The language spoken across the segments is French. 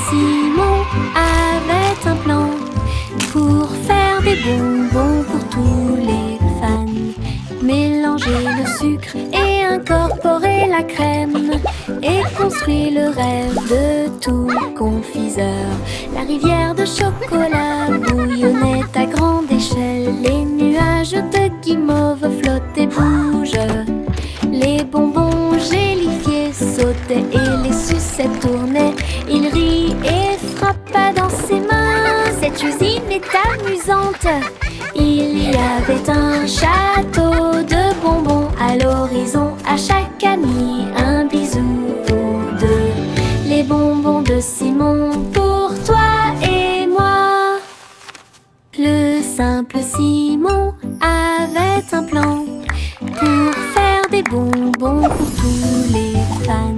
Simon avait un plan pour faire des bonbons pour tous les fans. Mélanger le sucre et incorporer la crème et construire le rêve de tout confiseur. La rivière de chocolat bouillonnait à grande échelle. Les nuages de guimauve flottaient et bougent. Les bonbons gélifiés sautaient et les sucettes tournaient. Il rit et frappa dans ses mains. Cette usine est amusante. Il y avait un château de bonbons à l'horizon. À chaque ami un bisou ou deux. Les bonbons de Simon pour toi et moi. Le simple Simon avait un plan pour faire des bonbons pour tous les fans.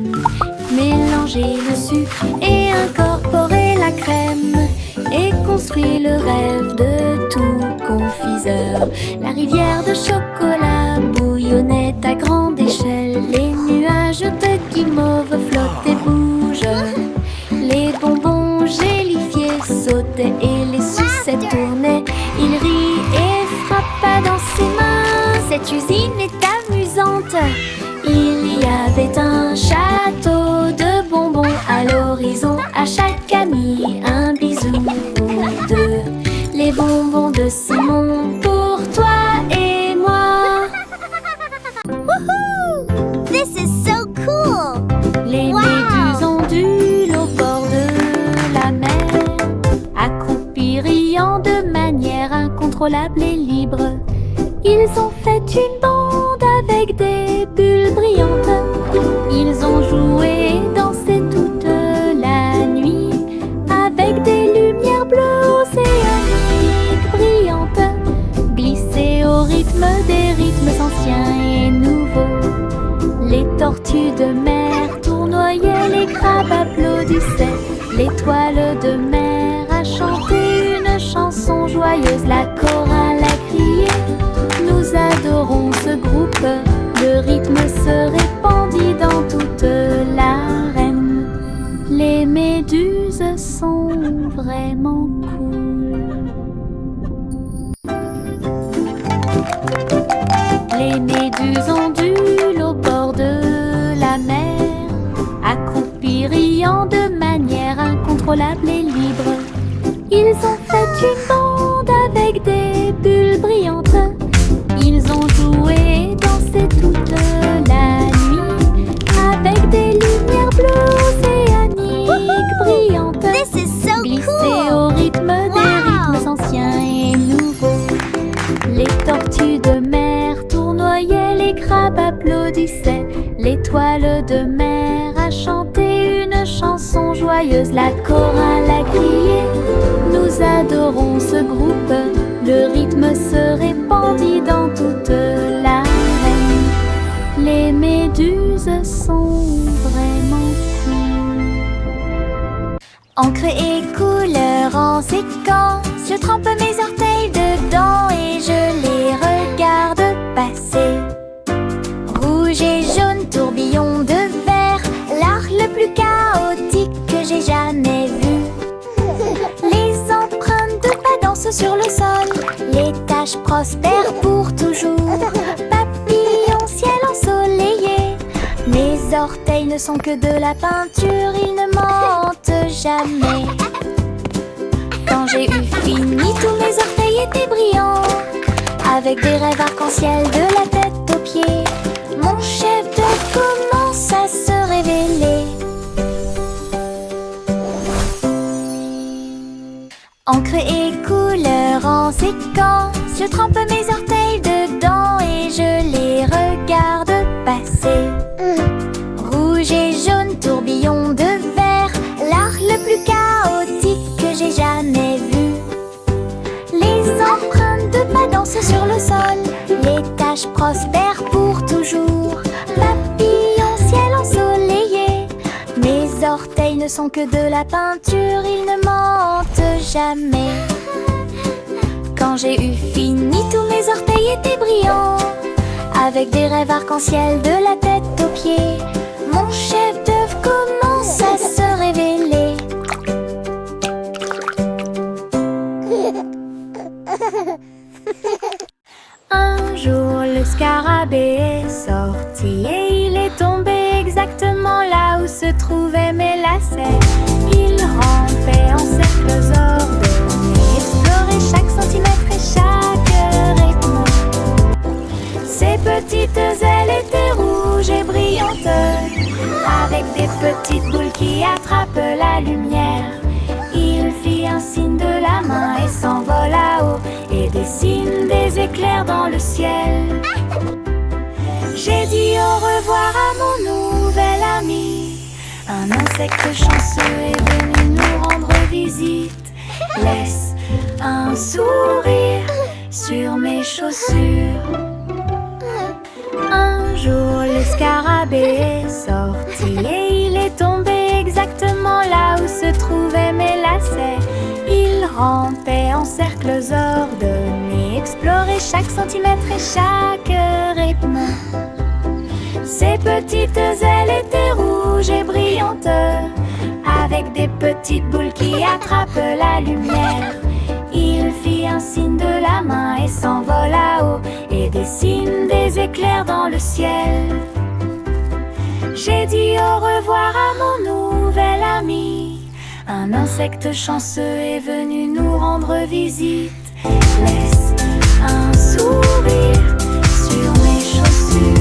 Mélanger le sucre et incorporer la crème et construire le rêve de tout confiseur. La rivière de chocolat bouillonnait à grande échelle. Les nuages de guimauve flottent et bougent. Les bonbons gélifiés sautaient et les sucettes tournaient. Il rit et frappa dans ses mains. Cette usine est amusante. Il y avait un château de bonbons à l'horizon. À chaque ami un bisou ou deux. Les bonbons de Simon pour toi et moi. Woohoo! This is so cool! Les méduses ondulent au bord de la mer, accroupis riant de manière incontrôlable et libre. Ils ont fait une bande avec des bulles brillantes. Ils ont joué et dansé toute la nuit avec des lumières bleues océaniques brillantes, glissé au rythme des rythmes anciens et nouveaux. Les tortues de mer tournoyaient, les crabes applaudissaient. L'étoile de mer a chanté une chanson joyeuse. La chorale a crié, nous adorons ce groupe. Le rythme se répandit dans toute l'arène. Les méduses sont vraiment cool. Les méduses ondulent au bord de la mer, accroupis riant de manière incontrôlable et libre. Ils ont fait une bande avec des bulles brillantes. Ils ont joué et dansé toute la nuit avec des lumières bleues océaniques brillantes, This is so glissées cool! au rythme des rythmes anciens et nouveaux. Les tortues de mer tournoyaient, les crabes applaudissaient. L'étoile de mer a chanté une chanson joyeuse. La chorale a crié, nous adorons ce groupe. Le rythme se répandit dans toute l'arène. Les méduses sont vraiment cool. Encre et couleur en séquence, je trempe mes orteils dedans et je les regarde passer. Rouge et jaune, tourbillon de verre, l'art le plus chaotique que j'ai jamais vu. Les empreintes de pas dansent sur le sol, les taches prospèrent pour toujours. Papillon, ciel ensoleillé, mes orteils ne sont que de la peinture, ils ne mentent jamais. Quand j'ai eu fini, tous mes orteils étaient brillants, avec des rêves arc-en-ciel de la tête aux pieds. Mon chef-d'œuvre commence à se révéler. Encre et couleur en séquence, je trempe mes orteils dedans et je les regarde passer. Rouge et jaune, tourbillon de verre, l'art le plus chaotique que j'ai jamais vu. Les empreintes de pas dansent sur le sol, les taches prospèrent pour toujours. Papillon, ciel ensoleillé, mes orteils ne sont que de la peinture, ils ne mentent jamais. Quand j'ai eu fini, tous mes orteils étaient brillants, avec des rêves arc-en-ciel de la tête aux pieds. Mon chef-d'œuvre commence à se révéler. mes lacets. Il rampait en cercles ordonnés, explorait chaque centimètre et chaque rythme. Ses petites ailes étaient rouges et brillantes, avec des petites boules qui attrapent la lumière. Il fit un signe de la main et s'envola haut, et dessine des éclairs dans le ciel. J'ai dit au revoir à mon nouvel ami. Un insecte chanceux est venu nous rendre visite. Laisse un sourire sur mes chaussures. Un jour le scarabée est sorti et il est tombé exactement là où se trouvaient mes lacets. Il rampait en cercles ordonnés, explorait chaque centimètre et chaque rythme. Ses petites ailes étaient rouges et brillantes, avec des petites boules qui attrapent la lumière. Il fit un signe de la main et s'envola haut, et dessine des éclairs dans le ciel. J'ai dit au revoir à mon nouvel ami. Un insecte chanceux est venu nous rendre visite. Laisse un sourire sur mes chaussures.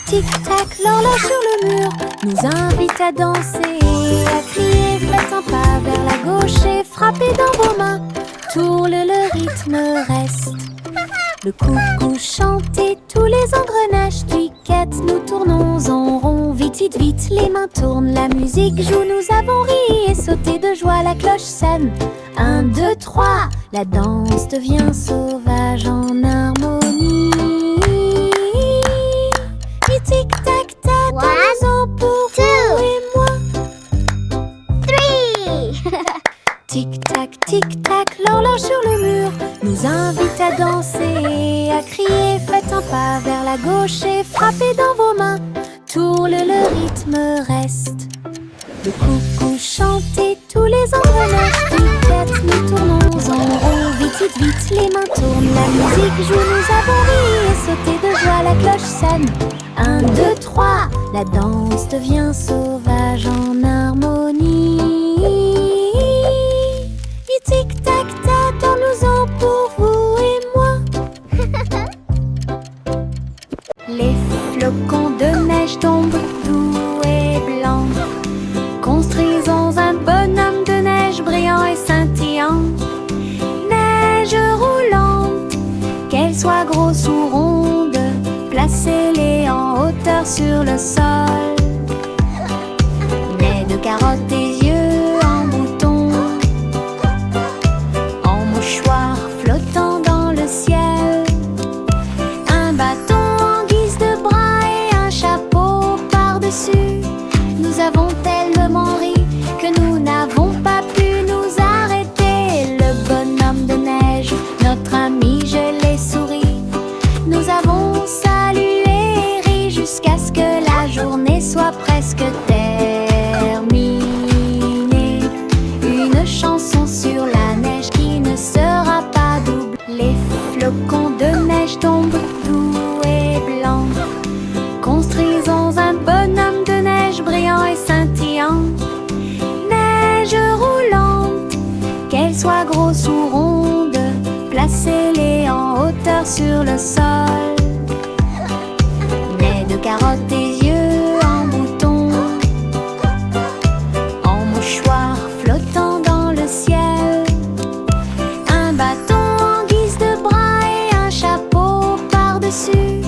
Tic-tac, l'horloge sur le mur nous invite à danser et à crier. Faites un pas vers la gauche et frappez dans vos mains. Tourne, le rythme reste. Le coucou chante et tous les engrenages cliquettent. Nous tournons en rond, vite, vite, vite. Les mains tournent, la musique joue. Nous avons ri et sauté de joie. La cloche sonne. 1, 2, 3. La danse devient sauvage en harmonie. Tic-tac-tac, dansons pour vous et moi. 3. Tic-tac, l'horloge sur le mur nous invite à danser et à crier. Faites un pas vers la gauche et frappez dans vos mains. Tourne, le rythme reste. Le coucou chante et tous les engrenages cliquettent. Nous tournons en rond, vite, vite, vite. Les mains tournent, la musique joue. Nous avons ri et sauté de joie. La cloche sonne. 1, 2, 3. La danse devient sauvage en harmonie. Tic-tac-tac, dansons pour vous et moi. Les flocons de neige tombent doux et blancs. Construisons un bonhomme de neige brillant et scintillant. Neige roulante, qu'elle soit grosse ou ronde, placez-les en hauteur sur le sol. Nez de carottes et yeux en bouton, en mouchoir flottant dans le ciel. Un bâton en guise de bras et un chapeau par-dessus. Nous avons tellement ri que nous n'avons pas pu nous arrêter. Le bonhomme de neige, notre ami, je l'ai souri. Nous avons salué et ri jusqu'à ce que la journée soit presque terminée. Une chanson sur la neige qui ne sera pas double. Les flocons de neige tombent doux et blancs. Construisons un bonhomme de neige brillant et scintillant. Neige roulante, qu'elle soit grosse ou ronde, placez-les en hauteur sur le sol. Nez de carottes et yeux en bouton, en mouchoir flottant dans le ciel. Un bâton en guise de bras et un chapeau par-dessus.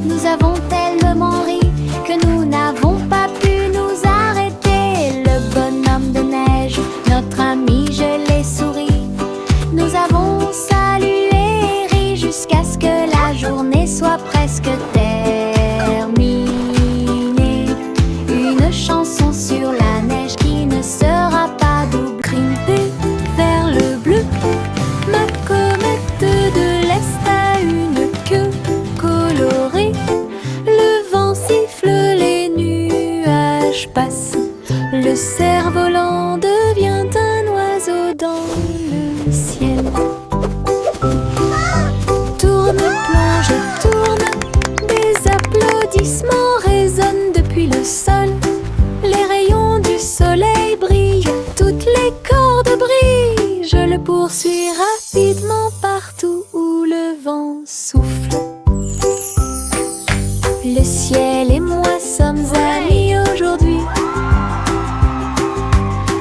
Nous avons tellement ri que nous n'avons pas pu nous arrêter. Le bonhomme de neige, notre ami, je l'ai souri. Nous avons salué et ri jusqu'à ce que la journée soit presque terminée. Une chanson sur la neige qui ne sera pas double. Grimper vers le bleu, ma comète de l'Est a une queue colorée. Le vent siffle, les nuages passent. Le cerf-volant devient un oiseau dans le ciel. Tourne, plonge, tourne. Des applaudissements résonnent depuis le sol. Les rayons du soleil brillent, toutes les cordes brillent. Je le poursuis rapidement partout où le vent souffle. Le ciel et moi sommes amis aujourd'hui.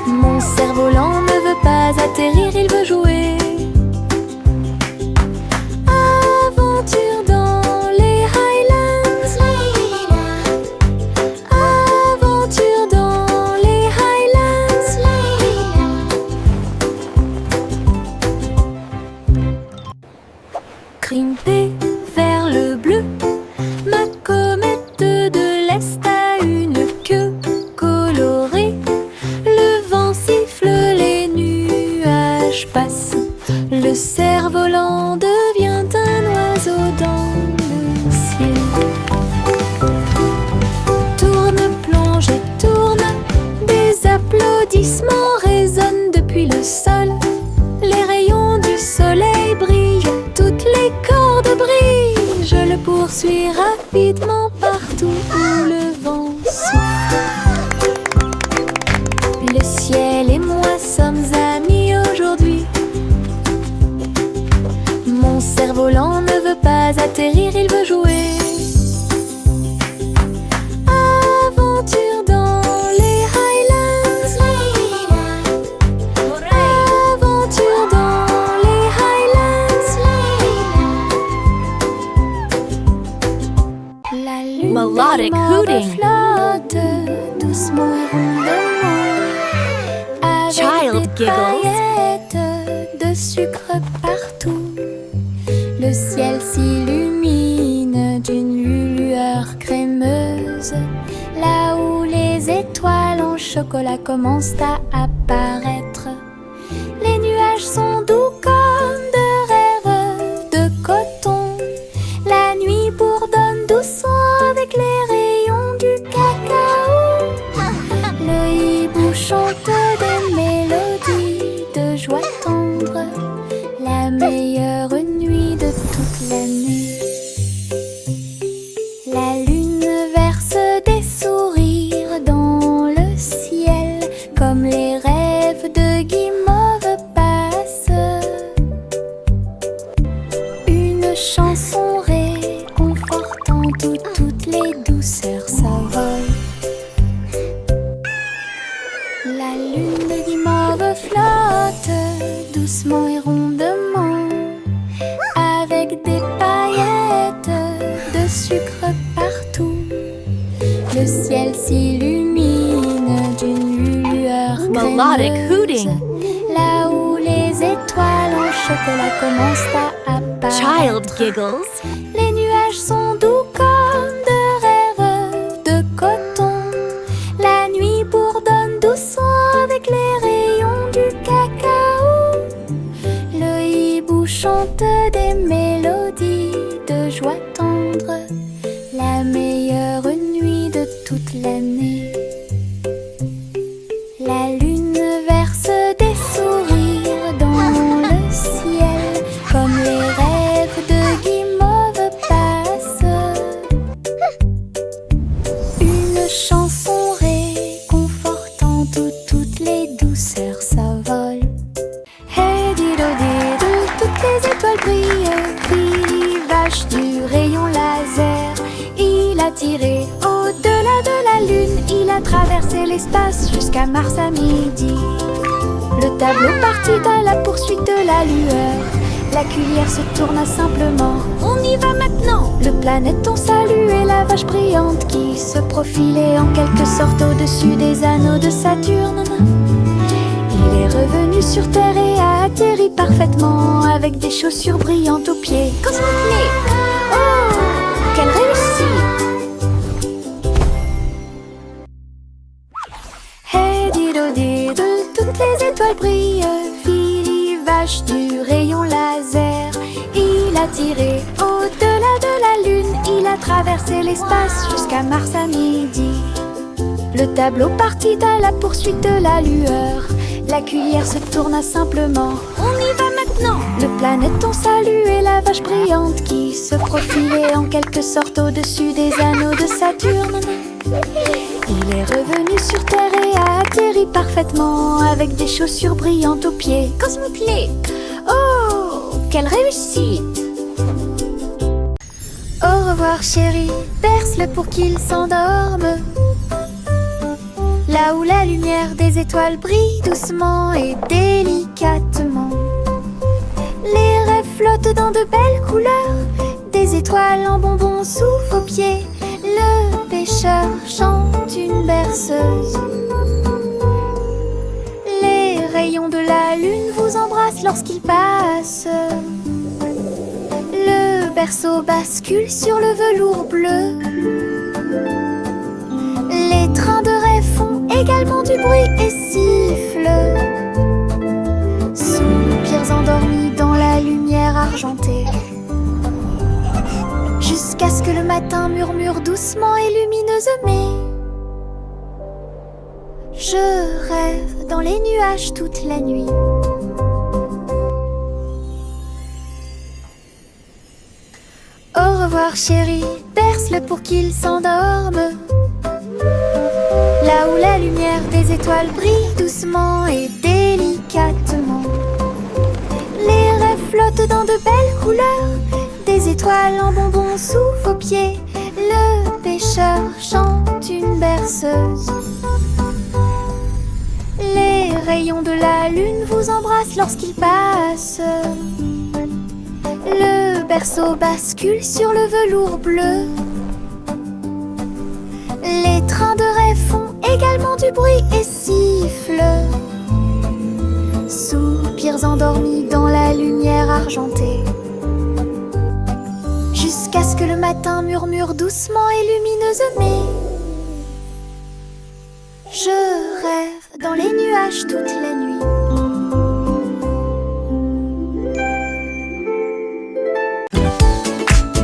Mon cerf-volant ne veut pas atterrir, il veut jouer. Aventure dans les Highlands. Aventure dans les Highlands. Grimper vers le bleu. Ma comète de l'Est a une queue colorée. Le vent siffle, les nuages passent. Le cerf-volant devient un oiseau dans le ciel. Tourne, plonge et tourne. Des applaudissements résonnent depuis le sol. Les rayons du soleil brillent, toutes les cordes brillent. Je le poursuis rapidement partout où le vent souffle. Le ciel et moi sommes amis aujourd'hui. Mon cerf-volant ne veut pas atterrir, il veut jouer. Aventure dans les Highlands. Aventure dans les Highlands. La lune Melodic hooting. flotte doucement et rondement, avec Child des giggles. paillettes de sucre partout. Le ciel s'illumine d'une lueur crémeuse, là où les étoiles en chocolat commencent à apparaître. Les nuages sont doux comme de rêves de coton. La nuit bourdonne doucement avec les rayons du cacao. Le hibou chante des mélodies de joie tendre, la meilleure nuit de toute l'année. La lune verse des sourires dans le ciel, comme les rêves de guimauve passent. Une chanson réconfortante où toutes les douceurs s'envolent. La lune de guimauve flotte doucement et rondement, avec des paillettes de sucre partout. Le ciel s'illumine d'une lueur Melodic crémeuse, hooting. là où les étoiles en chocolat commencent à apparaître. Child giggles. Les nuages sont doux comme de rêves de coton. La nuit bourdonne doucement avec les rayons du cacao. Le hibou chante des mélodies de joie tendre, la meilleure nuit de toute l'année. La lune verse des sourires dans le ciel, comme les rêves de guimauve passent. Une chanson réconfortante où toutes les douceurs s'envolent. Hey dido dido, toutes les étoiles brillent. Billy vache du rayon laser, il a tiré au-delà de la lune. Il a traversé l'espace jusqu'à Mars à midi. Le tableau partit à la poursuite de la lueur. La cuillère se tourna simplement. On y va maintenant. Le planéton saluait la vache brillante qui se profilait en quelque sorte au-dessus des anneaux de Saturne. Il est revenu sur Terre et a atterri parfaitement avec des chaussures brillantes aux pieds. Cosmoplay! Oh, quelle réussite! Hey dido dido, toutes les étoiles brillent. Billy vache du rayon laser, il a tiré au-delà de la lune. Il a traversé l'espace jusqu'à Mars à midi. Le tableau partit à la poursuite de la lueur. La cuillère se tourna simplement. On y va maintenant. Le planéton saluait la vache brillante qui se profilait en quelque sorte au-dessus des anneaux de Saturne. Il est revenu sur terre et a atterri parfaitement avec des chaussures brillantes aux pieds. Cosmoclé. Oh, quelle réussite! Au revoir chéri, berce-le pour qu'il s'endorme. Là où la lumière des étoiles brille doucement et délicatement. Les rêves flottent dans de belles couleurs. Des étoiles en bonbons sous vos pieds. Le pêcheur chante une berceuse. Les rayons de la lune vous embrassent lorsqu'il passe. Le berceau bascule sur le velours bleu. Les trains de rêve font également du bruit et sifflent. Soupirs endormis dans la lumière argentée. Jusqu'à ce que le matin murmure doucement et lumineusement. Je rêve dans les nuages toute la nuit. Au revoir chéri, berce-le pour qu'il s'endorme. Là où la lumière des étoiles brille doucement et délicatement. Les rêves flottent dans de belles couleurs. Des étoiles en bonbons sous vos pieds. Le pêcheur chante une berceuse. Les rayons de la lune vous embrassent lorsqu'il passe. Le berceau bascule sur le velours bleu. Les trains de rêve font également du bruit et sifflent. Soupirs endormis dans la lumière argentée. Jusqu'à ce que le matin murmure doucement et lumineusement. Je rêve dans les nuages toute la nuit.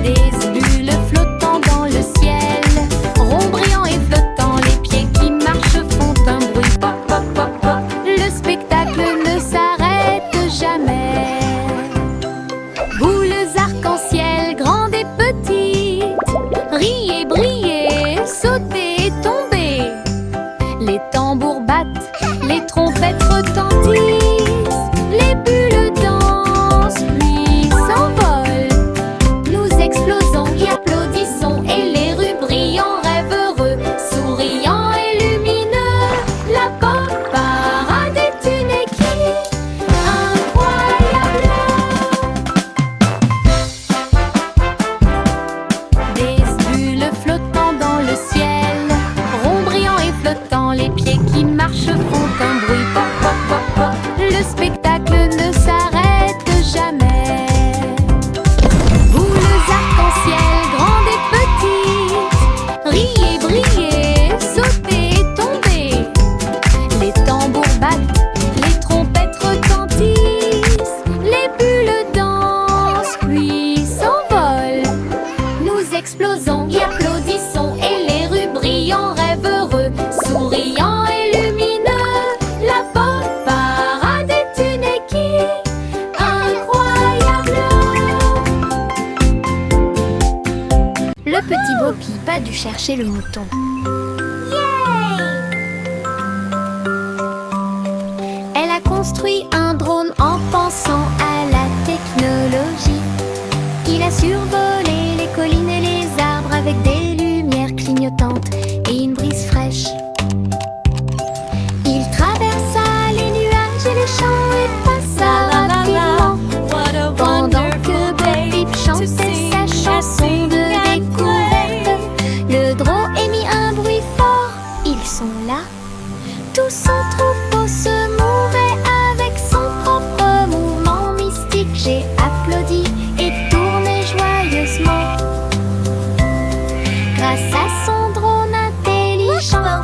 Des bulles flottant dans le ciel, ronds brillants et flottants, les pieds qui marchent font un bruit pop pop pop pop. Le spectacle ne s'arrête jamais. Boules arc-en-ciel, grandes et petites, riez, brillez, sautez et tombez. Les tambours battent, les trompettes retentissent, les bulles dansent puis s'envolent. Nous explosons et applaudissons et les rues brillent en rêve heureux, souriants et lumineux. La pop parade est une équipe incroyable. Des bulles flottant dans le ciel, ronds brillants et flottants, les pieds qui marchent font un bruit pop pop pop pop. Le spectacle ne s'arrête jamais. Boules arc-en-ciel, grandes et petites, riez, brillez, sautez et tombez. Les tambours battent, les trompettes retentissent, les bulles dansent puis s'envolent. Nous explosons et applaudissons et les rues brillent en rêve heureux, souriants et lumineux. La pop parade est une équipe incroyable. Le petit Bopi pas dû chercher le mouton. Elle a construit un drone en pensant à la technologie. Il a survolé les collines et les arbres avec des lumières clignotantes et une brise fraîche. Il traversa les nuages et les champs et passa rapidement. Pendant que Bopi chantait sa chanson de découverte, le drone émit un bruit fort. Ils sont là. Tout son troupeau se mouvait avec son propre mouvement mystique. J'ai applaudi et tourné joyeusement. Grâce à son drone intelligent,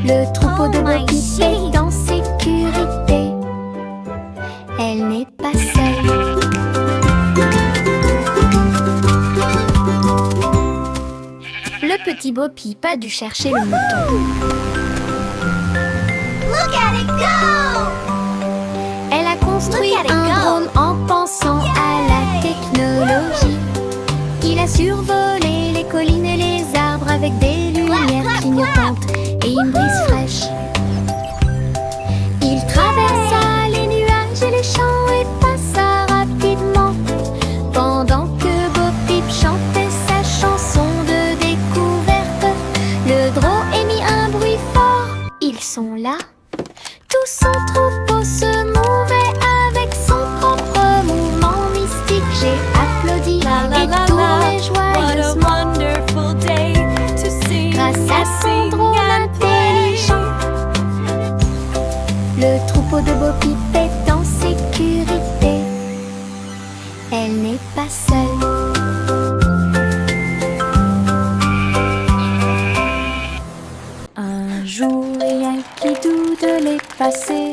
le troupeau de Bopi est en sécurité. Elle n'est pas seule. Le petit Bopi pas dû chercher le mouton. Elle a construit un drone en pensant à la technologie. Il a survolé les collines et les arbres avec des lumières clignotante et une brise fraîche. Il traversa les nuages et les champs et passa rapidement, pendant que Bo Peep chantait sa chanson de découverte. Le drôle émit un bruit fort. Ils sont là. Tout son troupeau se mouvait avec son propre mouvement mystique. J'ai applaudi et tourné joyeusement grâce à son drôle intelligent. Le troupeau de Bo Peep est en sécurité. Elle n'est pas seule. Un jour, rien qui doute de les passer.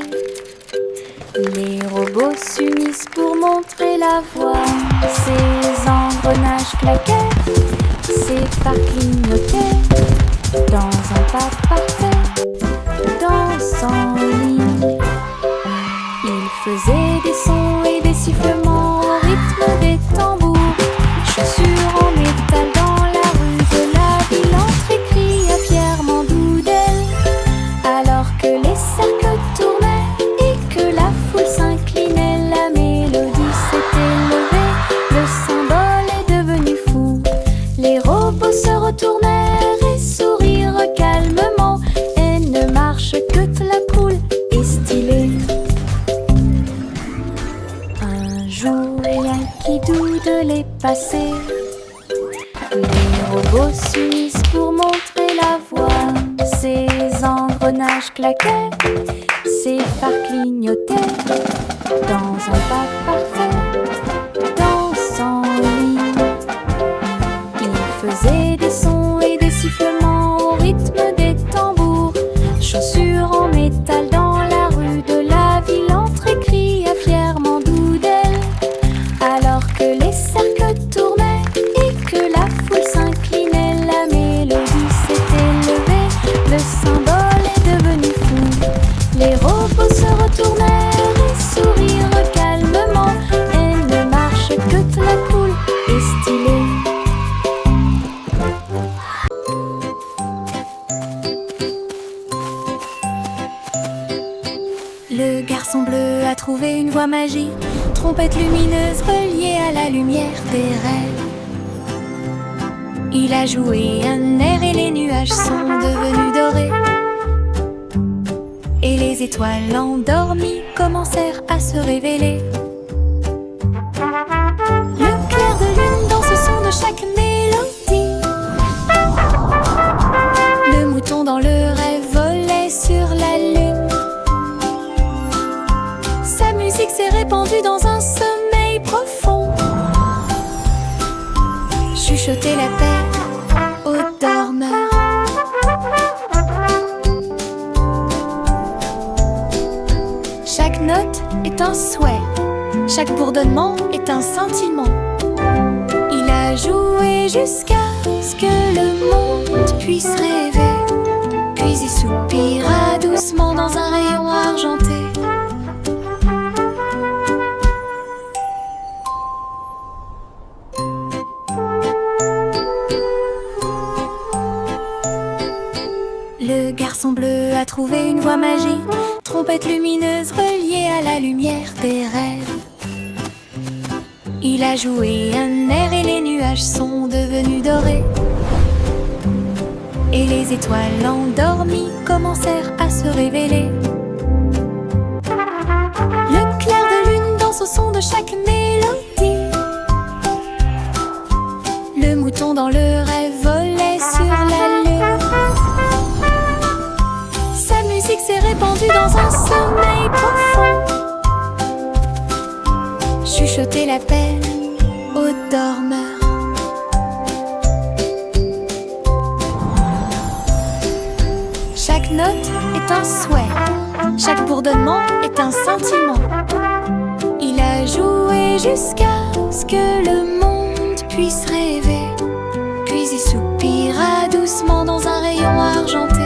Les robots s'unissent pour montrer la voie. Ces engrenages claquaient, ces phares clignotaient. Dans un pas parfait, dansant en ligne, ils faisaient des sons et des sifflements au rythme des tambours. Chaussures en métal dans la rue de la ville, entrée cria fièrement Doodle. Alors que les cercles tournaient et que la foule s'inclinait, la mélodie s'était levée, le symbole est devenu fou. Les robots se retournèrent et sourirent calmement. Elle ne marche que la cool et stylée. Un jour, rien qui doute de les passer. Les robots s'unissent pour montrer la voie. Ces engrenages claquaient, ces phares clignotaient. Dans un pas parfait, dansant en ligne, ils faisaient des sons et des sifflements au rythme des tambours. Chaussures en métal dans la rue de la ville, entrée cria fièrement Doodle. Alors que les cercles tournaient et que la foule s'inclinait, la mélodie s'était levée, le symbole est devenu fou. Les robots se retournèrent et sourirent calmement. Elle ne marche que la cool et stylée. Le garçon bleu a trouvé une voie magique, trompette lumineuse reliée à la lumière des rêves. Il a joué un air et les nuages sont devenus dorés. Et les étoiles endormies commencèrent à se révéler. Le clair de lune dans ce son de chaque mélodie. Le mouton dans le rêve volait sur la lune. Sa musique s'est répandue dans un sommeil profond. Chuchoter la paix aux dormeurs. Chaque note est un souhait, chaque bourdonnement est un sentiment. Il a joué jusqu'à ce que le monde puisse rêver, puis il soupira doucement dans un rayon argenté. Le garçon bleu a trouvé une voie magique, trompette lumineuse reliée à la lumière des rêves. Il a joué un air et les nuages sont devenus dorés. Et les étoiles endormies commencèrent à se révéler. Le clair de lune danse au son de chaque mélodie. Le mouton dans le rêve volait sur la lune. Sa musique s'est répandue dans un sommeil profond. Chuchoter la peine aux dormeurs. Chaque note est un souhait, chaque bourdonnement est un sentiment. Il a joué jusqu'à ce que le monde puisse rêver, puis il soupira doucement dans un rayon argenté.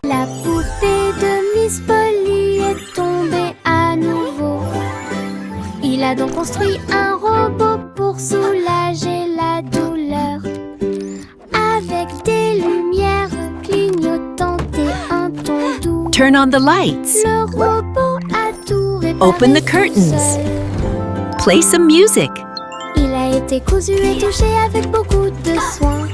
La poupée de Miss Polly est tombée à nouveau. Il a donc construit un robot pour soulager Turn on the lights. Le robot a tout réparé Open the tout curtains. seul. Play some music. Il a été cousu et touché avec beaucoup de soin.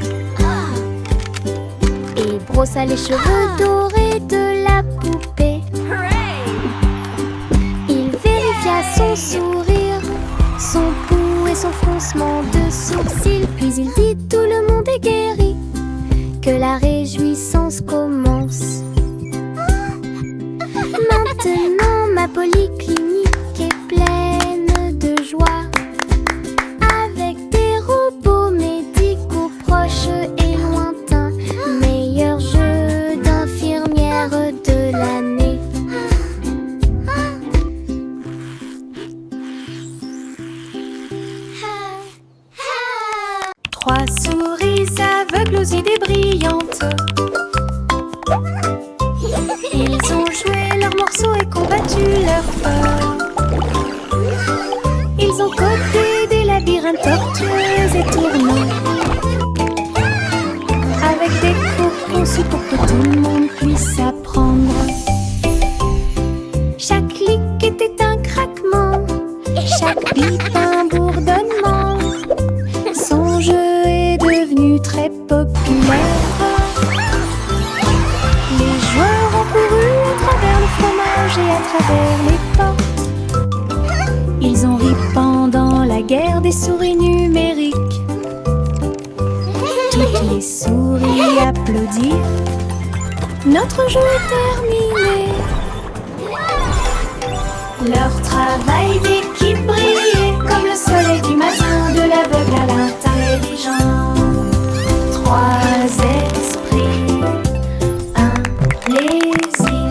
Il brossa les cheveux dorés de la poupée. Il vérifia son sourire, son pouls et son froncement de sourcils. Puis il dit: tout le monde est guéri, que la réjouissance commence. Maintenant ma polyclinique est pleine de joie, avec des robots médicaux proches et lointains, meilleur jeu d'infirmière de l'année. Trois souris aveugles aux idées brillantes. Ils ont joué leurs morceaux et combattu leur peur. Ils ont codé des labyrinthes tortueux et tournants, avec des cours conçus pour que tout le monde puisse apprendre. Chaque clic était un craquement, chaque bip un bourdonnement. Son jeu est devenu très populaire. Les joueurs ont couru à travers le fromage et à travers les portes. Ils ont ri pendant la guerre des souris numériques. Toutes les souris applaudirent. Notre jeu est terminé. Leur travail d'équipe brillait comme le soleil du matin, de l'aveugle à l'intelligent. Trois esprits, un plaisir.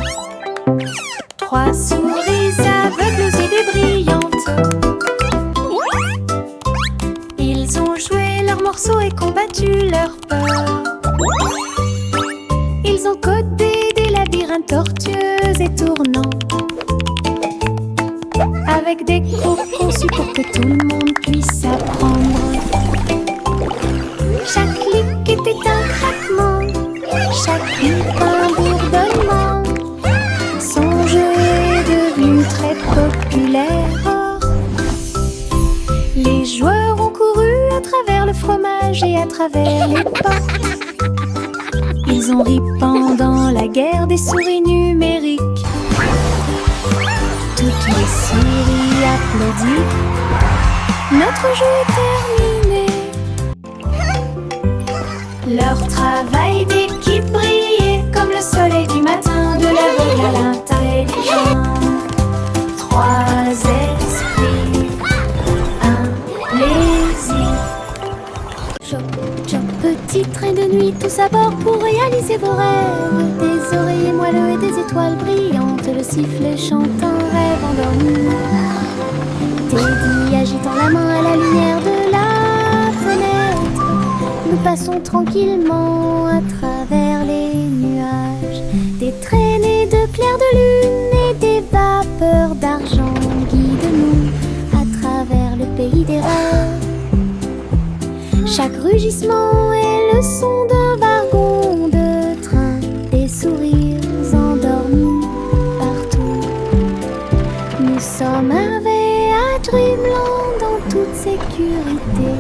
Trois souris aveugles aux idées brillantes. Ils ont joué leurs morceaux et combattu leur peur. Ils ont codé des labyrinthes tortueux et tournants, avec des cours conçus pour que tout le monde puisse apprendre. Chaque clic était un craquement, chaque bip un bourdonnement. Son jeu est devenu très populaire. Les joueurs ont couru à travers le fromage et à travers les portes. Ils ont ri pendant la guerre des souris numériques. Toutes les souris applaudissent. Notre jeu est terminé. Leur travail d'équipe brillait comme le soleil du matin, de l'aveugle à l'intelligent. Trois esprits, un plaisir. Choc, choc, petit train de nuit, tous à bord pour réaliser vos rêves. Des oreillers moelleux et des étoiles brillantes, le sifflet chante un rêve endormi. Teddy agitant la main à la lumière de la fenêtre. Nous passons tranquillement à travers les nuages. Des traînées de clairs de lune et des vapeurs d'argent guident-nous à travers le pays des rêves. Chaque rugissement est le son d'un wagon de train, des sourires endormis partout. Nous sommes arrivés à Dreamland en toute sécurité.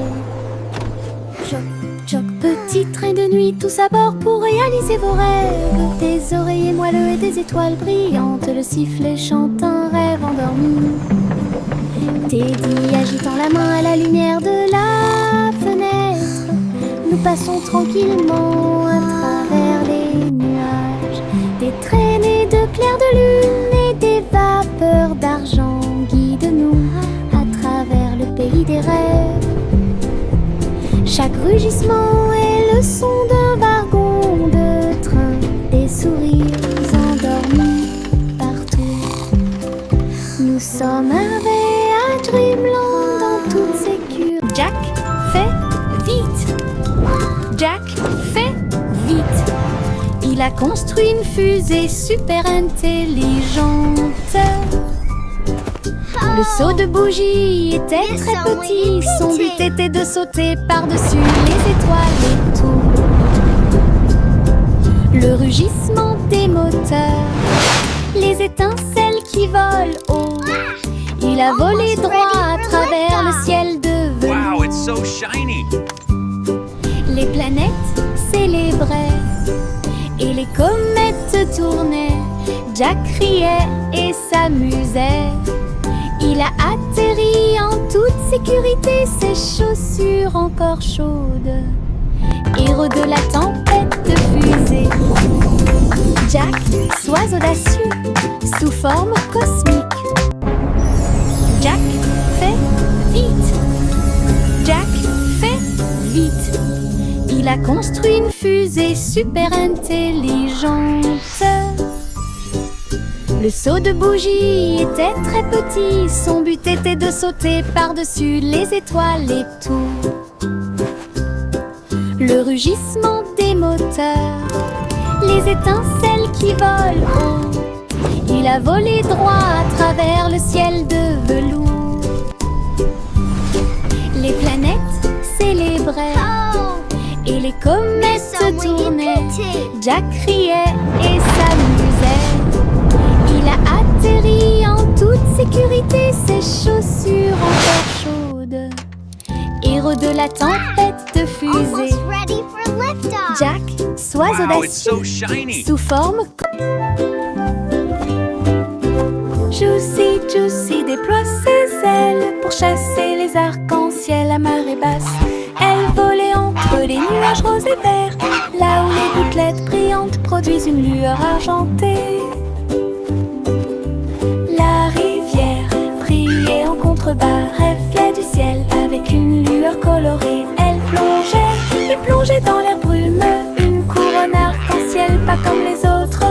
Choc, choc, petit train de nuit, tous à bord pour réaliser vos rêves. Des oreillers moelleux et des étoiles brillantes, le sifflet chante un rêve endormi. Teddy agitant la main à la lumière de la fenêtre. Nous passons tranquillement à travers les nuages. Des traînées de clairs de lune et des vapeurs d'argent guident-nous à travers le pays des rêves. Chaque rugissement est le son d'un wagon de train, des sourires endormis partout. Nous sommes arrivés à Dreamland en toute sécurité. Jack, fais vite! Jack, fais vite! Il a construit une fusée super intelligente. Le seau de bougie était très petit. Son but était de sauter par-dessus les étoiles et tout. le rugissement des moteurs, les étincelles qui volent haut. Il a volé droit à travers le ciel de velours. Wow, it's so shiny. Les planètes célébraient et les comètes tournaient. Jack riait et s'amusait. Il a atterri en toute sécurité, ses chaussures encore chaudes. Héros de la tempête de fusée. Jack, sois audacieux, sous forme cosmique. Jack, fais vite. Jack, fais vite. Il a construit une fusée super intelligente. Le seau de bougie était très petit. Son but était de sauter par-dessus les étoiles et tout. Le rugissement des moteurs, les étincelles qui volent haut. Il a volé droit à travers le ciel de velours. Les planètes célébraient et les comètes tournaient. Jack riait et s'amusait. Il a atterri en toute sécurité, ses chaussures encore chaudes. Héros de la tempête de fusée. Jack, sois Wow, it's so audacieux, shiny. sous forme. Juicy déploie ses ailes pour chasser les arcs-en-ciel à marée basse. Elle volait entre les nuages roses et verts, là où les gouttelettes brillantes produisent une lueur argentée. La rivière brillait en contrebas, reflet du ciel avec une lueur colorée. Elle plongeait et plongeait dans l'air brumeux, une couronne arc-en-ciel pas comme les autres.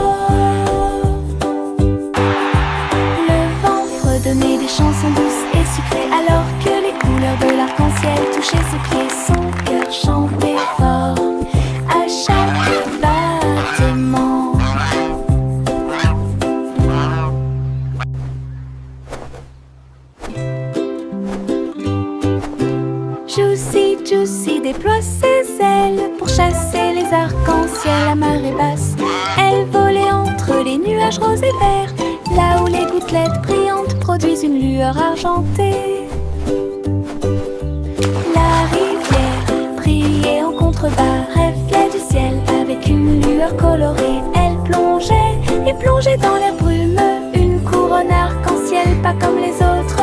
Le vent fredonnait des chansons douces et sucrées alors que les couleurs de l'arc-en-ciel touchaient ses pieds. Son cœur chantait fort à chaque battement. Juicy déploie ses ailes pour chasser les arcs-en-ciel à marée basse. Elle volait entre les nuages roses et verts, là où les gouttelettes brillantes produisent une lueur argentée. La rivière brillait en contrebas, reflet du ciel avec une lueur colorée. Elle plongeait et plongeait dans l'air brumeux, une couronne arc-en-ciel pas comme les autres.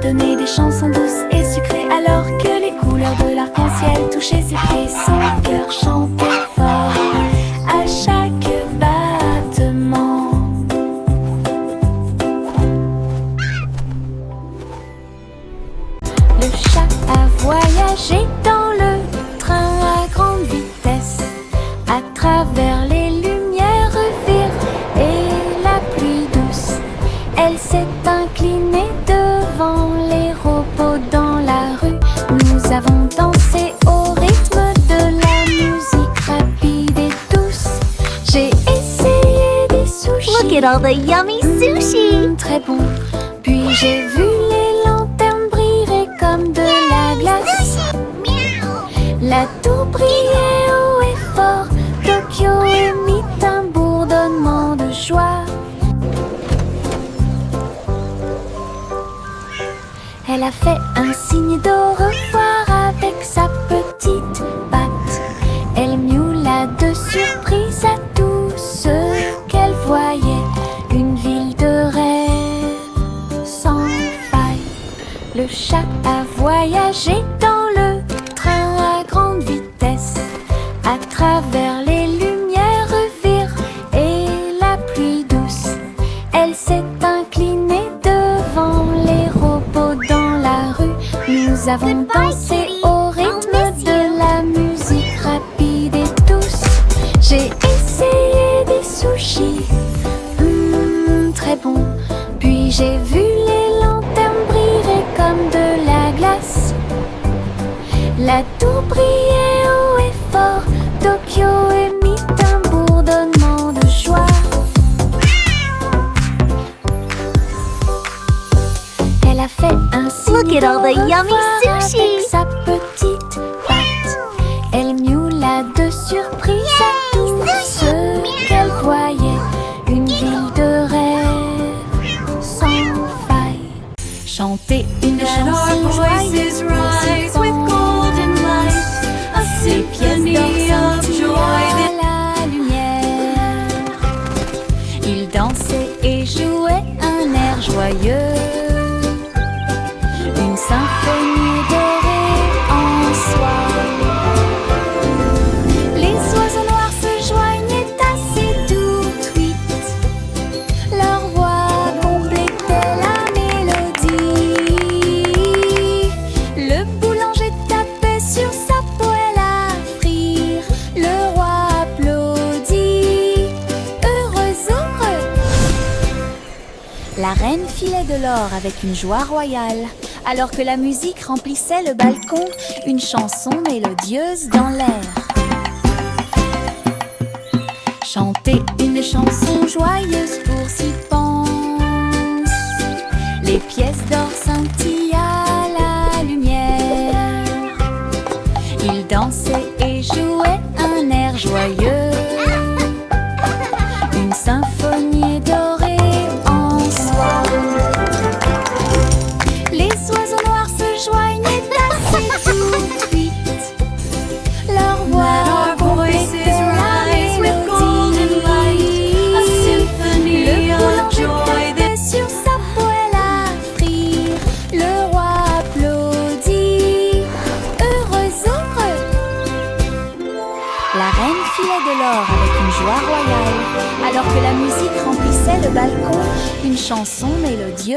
Donner des chansons douces et sucrées alors que les couleurs de l'arc-en-ciel touchaient ses pieds. Son cœur chantait fort à chaque battement. Le chat a voyagé dans le train à grande vitesse, à travers les lumières vives et la pluie douce. Elle s'est inclinée devant les robots dans la rue. Nous avons dansé au rythme de la musique rapide et douce. J'ai essayé des sushis. Look at all the yummy sushi! Très bon. Puis j'ai vu les lanternes briller comme de la glace. La tour brillait haut et fort. Tokyo émit un bourdonnement de joie. Elle a fait un signe d'au revoir avec sa petite patte. Elle miaula de surprise à tout ce qu'elle voyait. Une ville de rêve sans faille. Le chat a voyagé dans le train à grande vitesse, à travers les lumières vives et la pluie douce. Elle s'est inclinée devant les robots dans la rue. Nous avons dansé au rythme de la musique rapide et douce. J'ai essayé des sushis, très bon. Puis j'ai vu les lanternes briller comme de la glace. La tour brillait haut et fort. Tokyo émit un bourdonnement de joie. a fait un signe Look at all the de yummy revoir sushi. avec sa petite patte. chanson joyeuse rise with golden light, a les pièces symphony d'or of scintillaient joy. à la lumière. Ils dansaient et jouaient un air joyeux, une symphonie dorée en soi. Les oiseaux noirs se joignaient à ces doux tweets, leur voix complétait la mélodie. Le boulanger tapait sur sa poêle à frire, le roi applaudit, heureux, heureux. La reine filait de l'or avec une joie royale, alors que la musique remplissait le balcon, une chanson mélodieuse dans l'air. Chanter une chanson joyeuse pour s'y pense. Les pièces d'or scintillent à la lumière. Ils dansaient et jouaient un air joyeux, une symphonie dorée en soi. Les oiseaux noirs se joignaient à ces doux tweets, leur Let voix our voices complétait la rise with golden light, a symphony Le of boulanger joy. tapait sur sa poêle à frire, le roi applaudit, heureux, heureux. La reine filait de l'or avec une joie royale, alors que la musique remplissait le balcon, une chanson mélodieuse.